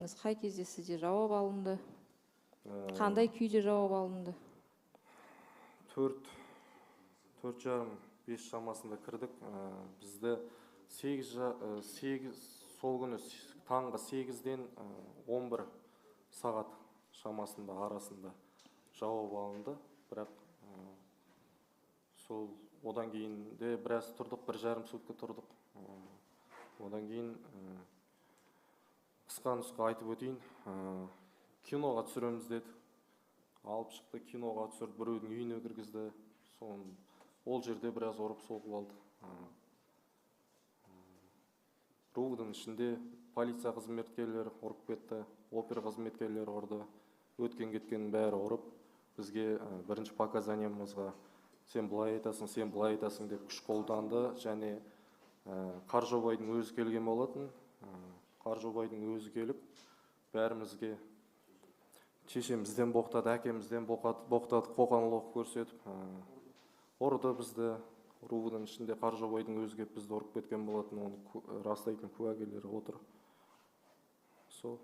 Қай кезде сізде жауап алынды? Қандай күйде жауап алынды? 4:30-5 шамасында кірдік. Бізді 8 сол күні таңғы 8-ден 11 сағат шамасында арасында жауап алынды. Бірақ сол одан кейін де біраз тұрдық, 1,5 сутка тұрдық. Одан кейін қысқа айтып өтейін, киноға түсіреміз деді. Алып шықты, киноға түсіріп, біреудің үйіне кіргізді. Ол жерде біраз ұрып соғып алды. Рудың ішінде полиция қызметкерлері ұрып кетті, опера қызметкерлері ұрды. Өткен кеткеннің бәрі ұрып, бізге бірінші показаниямызға сен былай айтасың деп күш қолданды. Және Қаржобайдың өзі келген болатын. Қаржобайдың өзі келіп, бәрімізге шешемізден боқтады, әкемізден боқтады, қоқан-лоқ көрсетіп, ұрды бізді. Рудың ішінде Қаржобайдың өзі келіп бізді ұрып кеткен болатын, оны растайтын куәгерлері отыр. Сол.